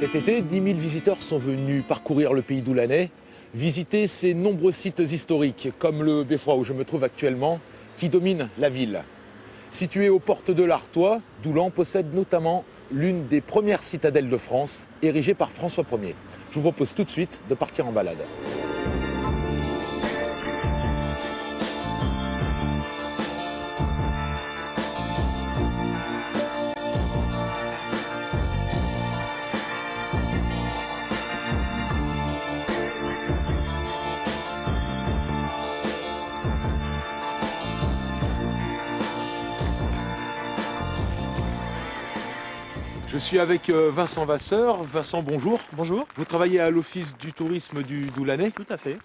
Cet été, 10 000 visiteurs sont venus parcourir le pays doulanais, visiter ces nombreux sites historiques, comme le Beffroi où je me trouve actuellement, qui domine la ville. Situé aux portes de l'Artois, Doulan possède notamment l'une des premières citadelles de France, érigée par François Ier. Je vous propose tout de suite de partir en balade. Je suis avec Vincent Vasseur. Vincent, bonjour. Bonjour. Vous travaillez à l'Office du tourisme du Doulanais. Tout à fait.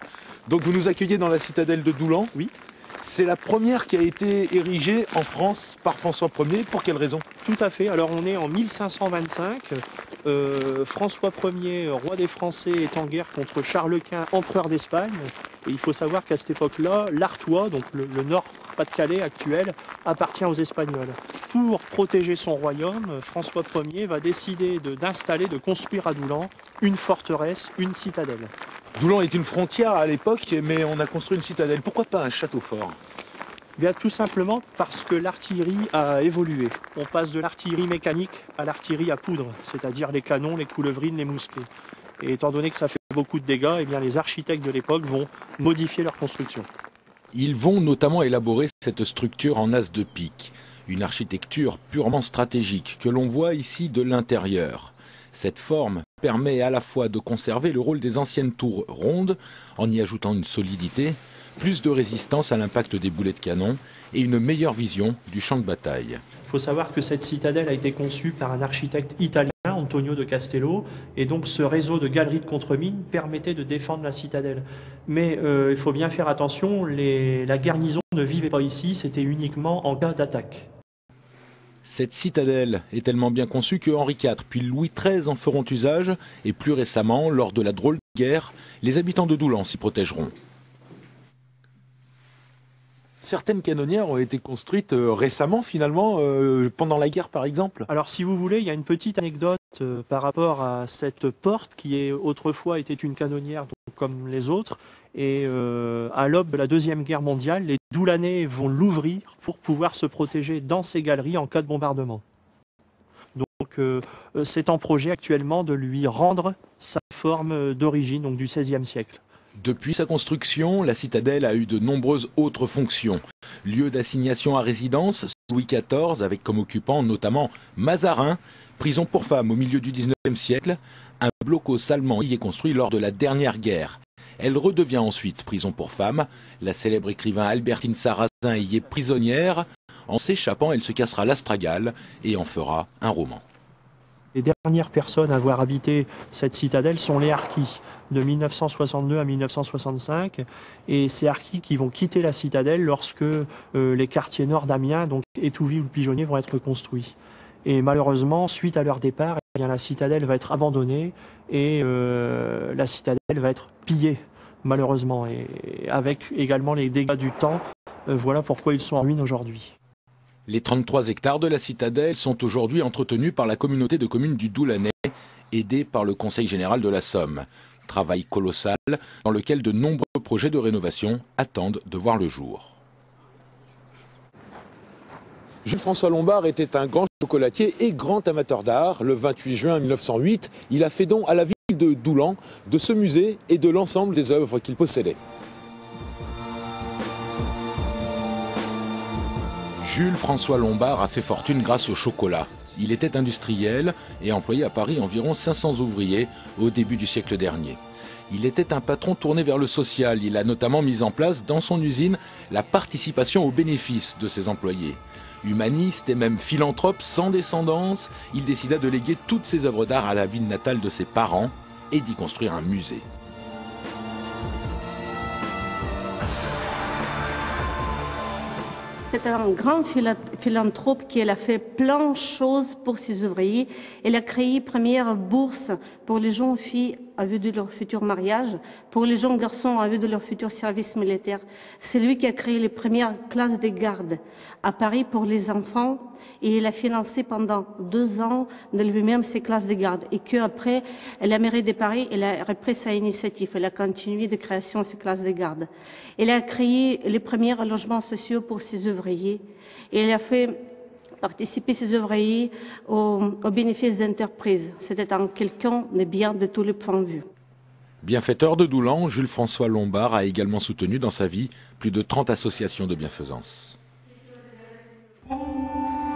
Donc vous nous accueillez dans la citadelle de Doulan. Oui. C'est la première qui a été érigée en France par François Ier. Pour quelle raison? Tout à fait. Alors on est en 1525. François Ier, roi des Français, est en guerre contre Charles Quint, empereur d'Espagne. Et il faut savoir qu'à cette époque-là, l'Artois, donc le Nord-Pas-de-Calais actuel, appartient aux Espagnols. Pour protéger son royaume, François Ier va décider de construire à Doulan une forteresse, une citadelle. Doulan est une frontière à l'époque, mais on a construit une citadelle. Pourquoi pas un château fort? Bien, tout simplement parce que l'artillerie a évolué. On passe de l'artillerie mécanique à l'artillerie à poudre, c'est-à-dire les canons, les coulevrines, les mousquets. Et étant donné que ça fait beaucoup de dégâts, eh bien, les architectes de l'époque vont modifier leur construction. Ils vont notamment élaborer cette structure en as de pique, une architecture purement stratégique que l'on voit ici de l'intérieur. Cette forme permet à la fois de conserver le rôle des anciennes tours rondes en y ajoutant une solidité, plus de résistance à l'impact des boulets de canon et une meilleure vision du champ de bataille. Il faut savoir que cette citadelle a été conçue par un architecte italien, Antonio de Castello, et donc ce réseau de galeries de contre-mines permettait de défendre la citadelle. Mais il faut bien faire attention, la garnison ne vivait pas ici, c'était uniquement en cas d'attaque. Cette citadelle est tellement bien conçue que Henri IV puis Louis XIII en feront usage, et plus récemment, lors de la drôle de guerre, les habitants de Doulan s'y protégeront. Certaines canonnières ont été construites récemment, finalement, pendant la guerre par exemple. Alors si vous voulez, il y a une petite anecdote par rapport à cette porte qui autrefois était une canonnière donc, comme les autres. Et à l'aube de la Deuxième Guerre mondiale, les Doulanais vont l'ouvrir pour pouvoir se protéger dans ces galeries en cas de bombardement. Donc c'est en projet actuellement de lui rendre sa forme d'origine, donc du XVIe siècle. Depuis sa construction, la citadelle a eu de nombreuses autres fonctions. Lieu d'assignation à résidence, Louis XIV, avec comme occupant notamment Mazarin, prison pour femmes au milieu du XIXe siècle, un blocos allemand y est construit lors de la dernière guerre. Elle redevient ensuite prison pour femmes. La célèbre écrivain Albertine Sarrazin y est prisonnière. En s'échappant, elle se cassera l'astragale et en fera un roman. Les dernières personnes à avoir habité cette citadelle sont les harkis, de 1962 à 1965. Et ces harkis qui vont quitter la citadelle lorsque les quartiers nord d'Amiens, donc Étouville ou le Pigeonnier, vont être construits. Et malheureusement, suite à leur départ, eh bien, la citadelle va être abandonnée et la citadelle va être pillée, malheureusement. Et avec également les dégâts du temps, voilà pourquoi ils sont en ruine aujourd'hui. Les 33 hectares de la citadelle sont aujourd'hui entretenus par la communauté de communes du Doulanais, aidée par le Conseil général de la Somme. Travail colossal dans lequel de nombreux projets de rénovation attendent de voir le jour. Jules-François Lombard était un grand chocolatier et grand amateur d'art. Le 28 juin 1908, il a fait don à la ville de Doulan de ce musée et de l'ensemble des œuvres qu'il possédait. Jules-François Lombard a fait fortune grâce au chocolat. Il était industriel et employait à Paris environ 500 ouvriers au début du siècle dernier. Il était un patron tourné vers le social. Il a notamment mis en place dans son usine la participation aux bénéfices de ses employés. Humaniste et même philanthrope sans descendance, il décida de léguer toutes ses œuvres d'art à la ville natale de ses parents et d'y construire un musée. C'est un grand philanthrope qui a fait plein de choses pour ses ouvriers. Il a créé une première bourse pour les jeunes filles en vue de leur futur mariage, pour les jeunes garçons en vue de leur futur service militaire. C'est lui qui a créé les premières classes de garde à Paris pour les enfants et il a financé pendant 2 ans de lui-même ces classes de garde et qu'après, la mairie de Paris, elle a repris sa initiative, elle a continué de création de ces classes de garde. Elle a créé les premiers logements sociaux pour ses ouvriers et elle a fait participer ces ouvriers au bénéfice d'entreprises. C'était en quelqu'un de bien de tous les points de vue. Bienfaiteur de Doulan, Jules-François Lombard a également soutenu dans sa vie plus de 30 associations de bienfaisance.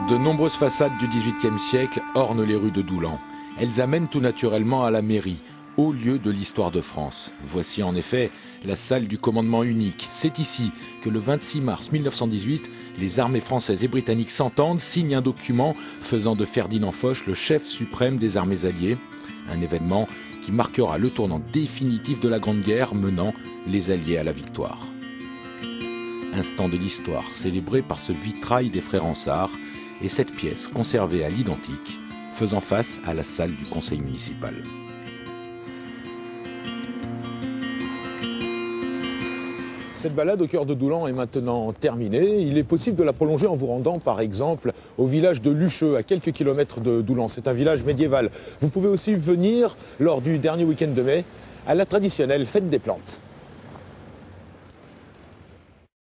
De nombreuses façades du XVIIIe siècle ornent les rues de Doulan. Elles amènent tout naturellement à la mairie, haut lieu de l'histoire de France. Voici en effet la salle du commandement unique. C'est ici que le 26 mars 1918, les armées françaises et britanniques s'entendent, signent un document faisant de Ferdinand Foch le chef suprême des armées alliées. Un événement qui marquera le tournant définitif de la Grande Guerre menant les Alliés à la victoire. Instant de l'histoire célébré par ce vitrail des frères Ansart et cette pièce conservée à l'identique, faisant face à la salle du conseil municipal. Cette balade au cœur de Doulan est maintenant terminée. Il est possible de la prolonger en vous rendant par exemple au village de Lucheux, à quelques kilomètres de Doulan. C'est un village médiéval. Vous pouvez aussi venir lors du dernier week-end de mai à la traditionnelle fête des plantes.